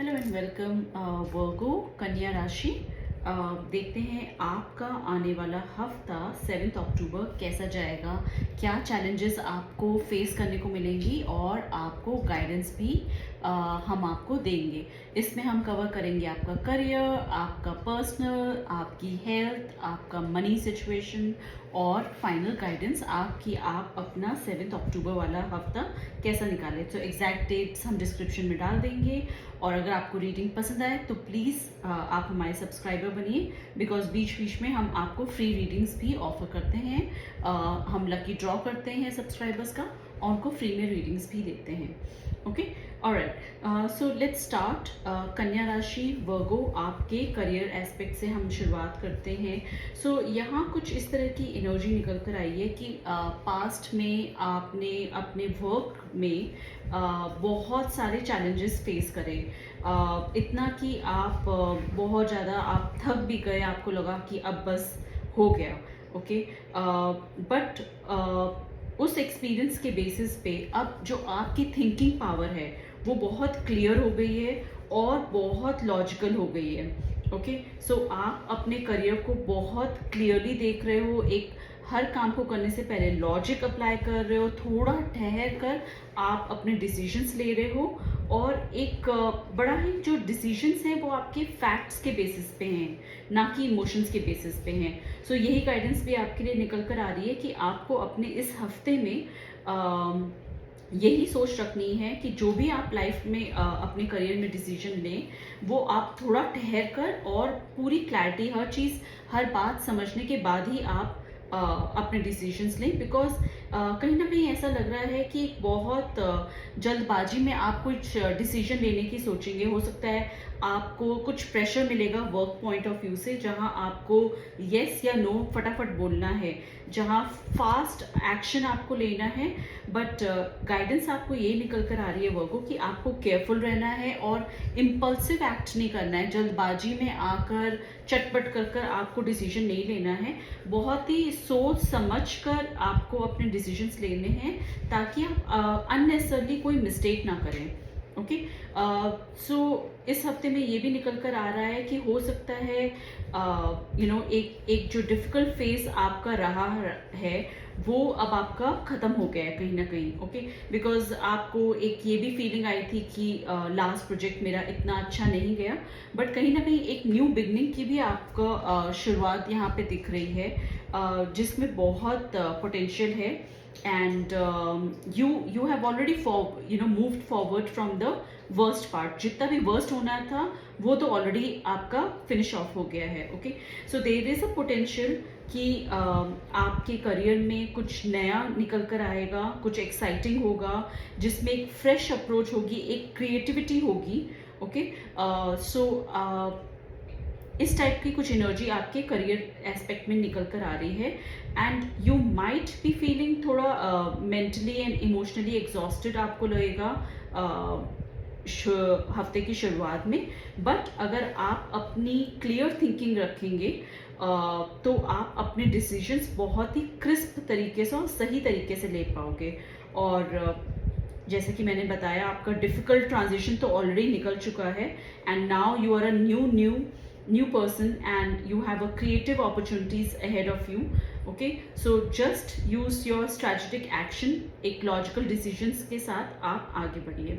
Hello and welcome वर्गो कन्या राशि। देखते हैं आपका आने वाला हफ्ता 7 अक्टूबर कैसा जाएगा, क्या चैलेंजेस आपको फेस करने को मिलेंगी और आपको गाइडेंस भी हम आपको देंगे। इसमें हम कवर करेंगे आपका करियर, आपका पर्सनल, आपकी हेल्थ, आपका मनी सिचुएशन और फाइनल गाइडेंस आपकी आप अपना 7 अक्टूबर वाला हफ्ता कैसा निकाले। तो एग्जैक्ट डेट्स हम डिस्क्रिप्शन में डाल देंगे और अगर आपको रीडिंग पसंद आए तो प्लीज़ आप हमारे सब्सक्राइबर बनिए, बिकॉज बीच बीच में हम आपको फ्री रीडिंग्स भी ऑफर करते हैं। हम लकी ड्रॉ करते हैं सब्सक्राइबर्स का और उनको फ्री में रीडिंग्स भी देते हैं। Okay, alright, so let's start. कन्या राशि वर्गो, आपके करियर एस्पेक्ट से हम शुरुआत करते हैं। सो यहाँ कुछ इस तरह की एनर्जी निकल कर आई है कि पास्ट में आपने अपने वर्क में बहुत सारे चैलेंजेस फेस करे, इतना कि आप बहुत ज़्यादा आप थक भी गए, आपको लगा कि अब बस हो गया। ओके, बट उस एक्सपीरियंस के बेसिस पे अब जो आपकी थिंकिंग पावर है वो बहुत क्लियर हो गई है और बहुत लॉजिकल हो गई है। ओके, सो आप अपने करियर को बहुत क्लियरली देख रहे हो, एक हर काम को करने से पहले लॉजिक अप्लाई कर रहे हो, थोड़ा ठहर कर आप अपने डिसीजंस ले रहे हो और एक बड़ा ही जो डिसीजंस हैं वो आपके फैक्ट्स के बेसिस पे हैं, ना कि इमोशंस के बेसिस पे हैं। सो यही गाइडेंस भी आपके लिए निकल कर आ रही है कि आपको अपने इस हफ्ते में यही सोच रखनी है कि जो भी आप लाइफ में अपने करियर में डिसीजन लें वो आप थोड़ा ठहर कर और पूरी क्लैरिटी, हर चीज़ हर बात समझने के बाद ही आप अपने डिसीजंस लें। बिकॉज कहीं ना कहीं ऐसा लग रहा है कि बहुत जल्दबाजी में आप कुछ डिसीजन लेने की सोचेंगे। हो सकता है आपको कुछ प्रेशर मिलेगा वर्क पॉइंट ऑफ व्यू से, जहां आपको येस या नो फटाफट बोलना है, जहां फास्ट एक्शन आपको लेना है। बट गाइडेंस आपको ये निकल कर आ रही है वर्गो कि आपको केयरफुल रहना है और इम्पल्सिव एक्ट नहीं करना है, जल्दबाजी में आकर चटपट कर कर आपको डिसीजन नहीं लेना है। बहुत ही सोच समझ कर आपको अपने डिसीजंस लेने हैं ताकि आप अननेसेसरली कोई मिस्टेक ना करें। ओके, सो इस हफ्ते में ये भी निकल कर आ रहा है कि हो सकता है एक जो डिफिकल्ट फेज आपका रहा है वो अब आपका खत्म हो गया है कहीं ना कहीं। ओके, बिकॉज आपको एक ये भी फीलिंग आई थी कि लास्ट प्रोजेक्ट मेरा इतना अच्छा नहीं गया, बट कहीं ना कहीं एक न्यू बिगनिंग की भी आपको शुरुआत यहाँ पे दिख रही है, जिसमें बहुत पोटेंशियल है। And you have already moved forward from the worst part. जितना भी वर्स्ट होना था वो तो ऑलरेडी आपका फिनिश ऑफ हो गया है। Okay, so there is a potential कि आपके करियर में कुछ नया निकल कर आएगा, कुछ एक्साइटिंग होगा, जिसमें एक फ्रेश अप्रोच होगी, एक क्रिएटिविटी होगी। ओके, सो इस टाइप की कुछ एनर्जी आपके करियर एस्पेक्ट में निकल कर आ रही है। And you might be feeling थोड़ा मेंटली एंड इमोशनली एग्जॉस्टेड आपको लगेगा हफ्ते की शुरुआत में। बट अगर आप अपनी क्लियर थिंकिंग रखेंगे तो आप अपने डिसीजंस बहुत ही क्रिस्प तरीके से और सही तरीके से ले पाओगे। और जैसे कि मैंने बताया, आपका डिफिकल्ट ट्रांजिशन तो ऑलरेडी निकल चुका है and now you are a new person and you have a creative opportunities ahead of you. Okay, so just use your strategic action, एक logical decisions के साथ आप आगे बढ़िए।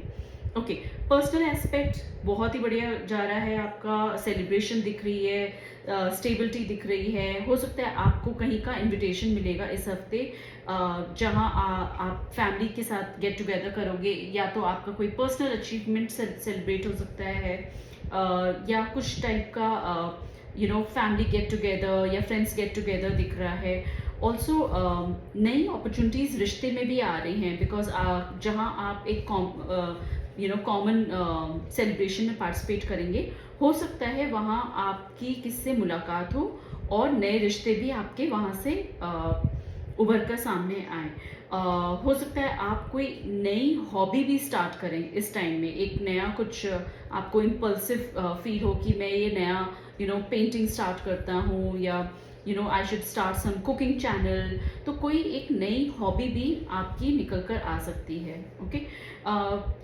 ओके, पर्सनल एस्पेक्ट बहुत ही बढ़िया जा रहा है आपका, सेलिब्रेशन दिख रही है, स्टेबिलिटी दिख रही है। हो सकता है आपको कहीं का इनविटेशन मिलेगा इस हफ्ते, जहां आप फैमिली के साथ गेट टुगेदर करोगे, या तो आपका कोई पर्सनल अचीवमेंट सेलिब्रेट हो सकता है, या कुछ टाइप का फैमिली गेट टुगेदर या फ्रेंड्स गेट टुगेदर दिख रहा है। ऑल्सो नई अपॉर्चुनिटीज़ रिश्ते में भी आ रही हैं, बिकॉज जहाँ आप एक कॉमन सेलिब्रेशन में पार्टिसिपेट करेंगे, हो सकता है वहाँ आपकी किससे मुलाकात हो और नए रिश्ते भी आपके वहाँ से उभर कर सामने आए। हो सकता है आप कोई नई हॉबी भी स्टार्ट करें इस टाइम में, एक नया कुछ आपको इम्पल्सिव फील हो कि मैं ये नया पेंटिंग स्टार्ट करता हूँ, या you know I should start some cooking channel. तो कोई एक नई हॉबी भी आपकी निकल कर आ सकती है। Okay,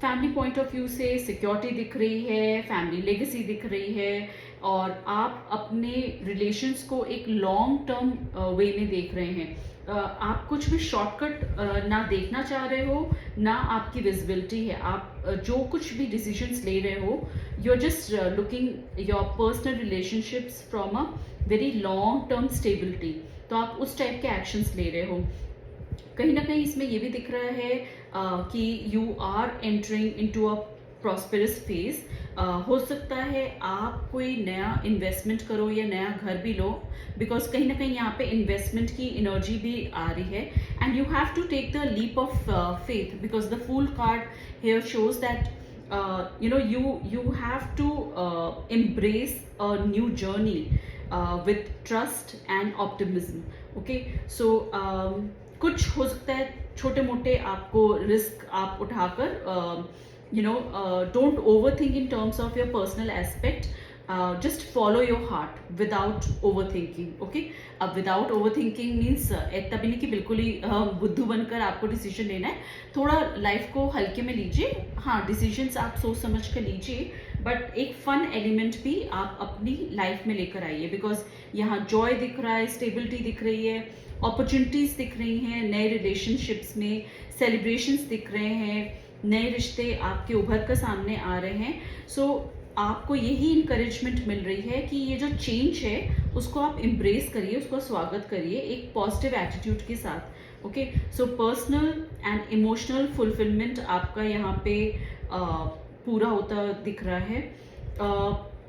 family point of view से सिक्योरिटी दिख रही है, फैमिली लेगेसी दिख रही है, और आप अपने रिलेशंस को एक लॉन्ग टर्म वे में देख रहे हैं। आप कुछ भी शॉर्टकट ना देखना चाह रहे हो, ना आपकी विजिबिलिटी है। आप जो कुछ भी डिसीजंस ले रहे हो, you are just looking your personal relationships from a very long term stability. तो आप उस टाइप के एक्शंस ले रहे हो। कहीं ना कहीं इसमें ये भी दिख रहा है कि you are entering into a prosperous phase. हो सकता है आप कोई नया इन्वेस्टमेंट करो या नया घर भी लो, बिकॉज कहीं ना कहीं यहाँ पे इन्वेस्टमेंट की एनर्जी भी आ रही है, and you have to take the leap of faith, because the fool card here shows that you know you have to embrace a new journey with trust and optimism. Okay, so कुछ हो सकता है छोटे मोटे आपको risk आप उठाकर, you know don't over think in terms of your personal aspect, just follow your heart without over thinking. Okay, अब विदाउट ओवर थिंकिंग मीन्स तभी नहीं कि बिल्कुल ही बुद्धू बनकर आपको डिसीजन लेना है। थोड़ा लाइफ को हल्के में लीजिए, हाँ डिसीजंस आप सोच समझ कर लीजिए, बट एक फन एलिमेंट भी आप अपनी लाइफ में लेकर आइए, बिकॉज यहाँ जॉय दिख रहा है, स्टेबिलिटी दिख रही है, अपॉर्चुनिटीज दिख रही हैं, नए रिलेशनशिप्स में सेलिब्रेशंस दिख रहे हैं, नए रिश्ते आपके उभर कर सामने आ रहे हैं। सो आपको यही इंकरेजमेंट मिल रही है कि ये जो चेंज है उसको आप एम्ब्रेस करिए, उसको स्वागत करिए एक पॉजिटिव एटीट्यूड के साथ। Okay, so personal and emotional fulfilment आपका यहाँ पे पूरा होता दिख रहा है,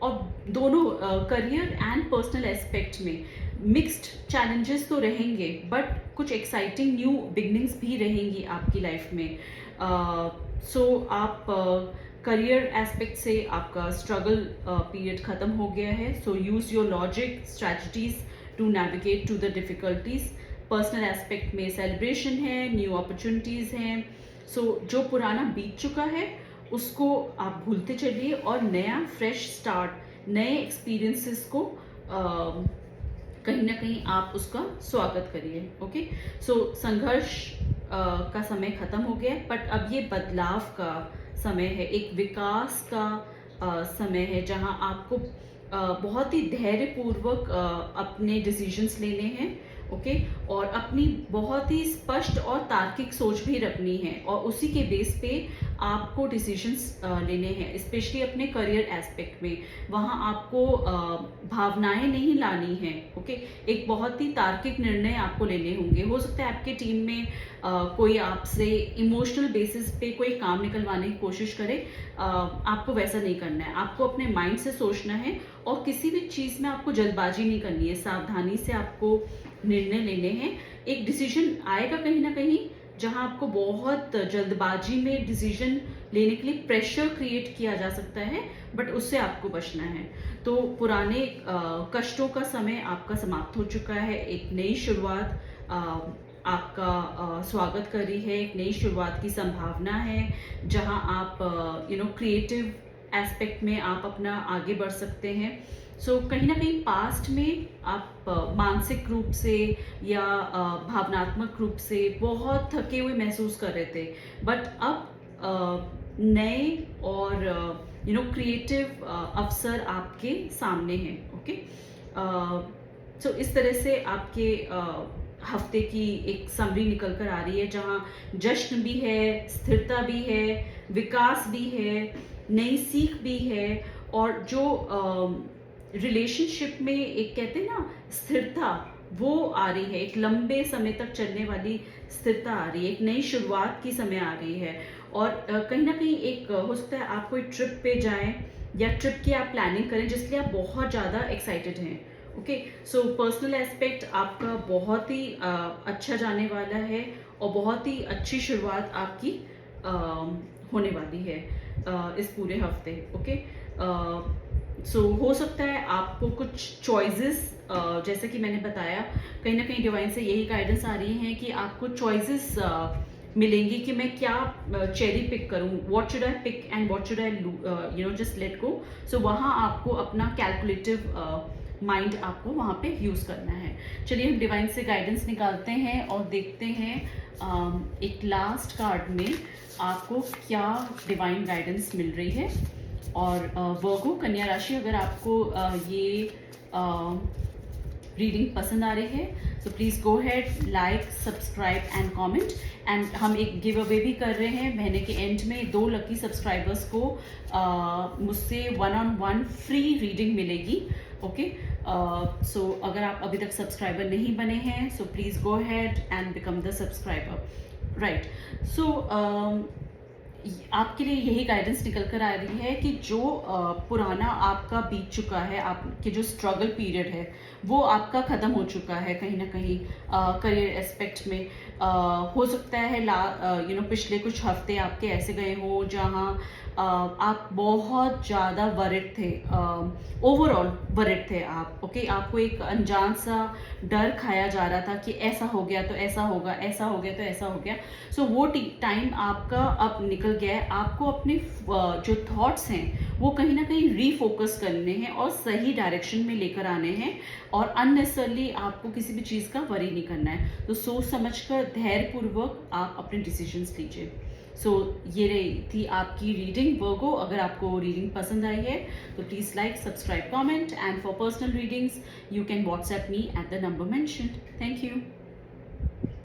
और दोनों करियर एंड पर्सनल एस्पेक्ट में मिक्स्ड चैलेंजेस तो रहेंगे, बट कुछ एक्साइटिंग न्यू बिगनिंग्स भी रहेंगी आपकी लाइफ में। सो आप करियर एस्पेक्ट से आपका स्ट्रगल पीरियड ख़त्म हो गया है, so use your logic strategies to navigate to the difficulties. Personal aspect में सेलिब्रेशन है, न्यू अपॉर्चुनिटीज़ हैं। सो जो पुराना बीत चुका है उसको आप भूलते चलिए, और नया फ्रेश स्टार्ट, नए एक्सपीरियंसेस को कहीं ना कहीं आप उसका स्वागत करिए। ओके, सो संघर्ष का समय खत्म हो गया, बट अब ये बदलाव का समय है, एक विकास का समय है, जहां आपको बहुत ही धैर्यपूर्वक अपने डिसीजंस लेने हैं। ओके, और अपनी बहुत ही स्पष्ट और तार्किक सोच भी रखनी है, और उसी के बेस पे आपको डिसीजंस लेने हैं, स्पेशली अपने करियर एस्पेक्ट में। वहाँ आपको भावनाएं नहीं लानी हैं। ओके, एक बहुत ही तार्किक निर्णय आपको लेने होंगे। हो सकता है आपके टीम में कोई आपसे इमोशनल बेसिस पे कोई काम निकलवाने की कोशिश करे, आपको वैसा नहीं करना है। आपको अपने माइंड से सोचना है, और किसी भी चीज़ में आपको जल्दबाजी नहीं करनी है, सावधानी से आपको निर्णय लेने हैं। एक डिसीजन आएगा कहीं ना कहीं जहां आपको बहुत जल्दबाजी में डिसीजन लेने के लिए प्रेशर क्रिएट किया जा सकता है, बट उससे आपको बचना है। तो पुराने कष्टों का समय आपका समाप्त हो चुका है, एक नई शुरुआत आपका स्वागत कर रही है, एक नई शुरुआत की संभावना है, जहां आप क्रिएटिव एस्पेक्ट में आप अपना आगे बढ़ सकते हैं। सो कहीं ना कहीं पास्ट में आप मानसिक रूप से या भावनात्मक रूप से बहुत थके हुए महसूस कर रहे थे, बट अब नए और क्रिएटिव अवसर आपके सामने हैं। ओके, सो इस तरह से आपके हफ्ते की एक समरी निकल कर आ रही है, जहाँ जश्न भी है, स्थिरता भी है, विकास भी है, नई सीख भी है, और जो रिलेशनशिप में एक कहते हैं ना स्थिरता, वो आ रही है, एक लंबे समय तक चलने वाली स्थिरता आ रही है, एक नई शुरुआत की समय आ रही है। और कहीं ना कहीं एक हो सकता है आप कोई ट्रिप पे जाएं, या ट्रिप की आप प्लानिंग करें जिसके लिए आप बहुत ज़्यादा एक्साइटेड हैं। ओके, सो पर्सनल एस्पेक्ट आपका बहुत ही अच्छा जाने वाला है, और बहुत ही अच्छी शुरुआत आपकी होने वाली है इस पूरे हफ्ते। ओके, सो हो सकता है आपको कुछ चॉइसेस, जैसे कि मैंने बताया, कहीं ना कहीं डिवाइन से यही गाइडेंस आ रही है कि आपको चॉइसेस मिलेंगी कि मैं क्या चेरी पिक करूं, what should I pick and what should I just let go. So वहाँ आपको अपना कैलकुलेटिव माइंड आपको वहाँ पे यूज़ करना है। चलिए हम डिवाइन से गाइडेंस निकालते हैं और देखते हैं एक लास्ट कार्ड में आपको क्या डिवाइन गाइडेंस मिल रही है। और वर्गो कन्या राशि, अगर आपको ये रीडिंग पसंद आ रही है तो please go had like subscribe and comment. And हम एक गिव अवे भी कर रहे हैं महीने के एंड में। 2 लकी सब्सक्राइबर्स को मुझसे 1-on-1 फ्री रीडिंग मिलेगी। ओके, सो अगर आप अभी तक सब्सक्राइबर नहीं बने हैं so please go ahead and become the subscriber, right. So आपके लिए यही गाइडेंस निकल कर आ रही है कि जो पुराना आपका बीत चुका है, आपके जो स्ट्रगल पीरियड है वो आपका ख़त्म हो चुका है कहीं ना कहीं करियर एस्पेक्ट में। हो सकता है पिछले कुछ हफ्ते आपके ऐसे गए हो जहाँ आप बहुत ज़्यादा वरिड थे, ओवरऑल वरिड थे आप। ओके, आपको एक अनजान सा डर खाया जा रहा था कि ऐसा हो गया तो ऐसा होगा, ऐसा हो गया तो ऐसा हो गया। सो वो टाइम आपका अब निकल गया है। आपको अपने जो थॉट्स हैं वो कहीं ना कहीं रीफोकस करने हैं और सही डायरेक्शन में लेकर आने हैं, और अननेसेसरली आपको किसी भी चीज़ का वरी नहीं करना है। तो सोच समझकर धैर्यपूर्वक आप अपने डिसीजंस लीजिए। सो ये रही थी आपकी रीडिंग वर्गो। अगर आपको रीडिंग पसंद आई है तो please like subscribe comment, and for personal readings you can WhatsApp me at the number mentioned. Thank you.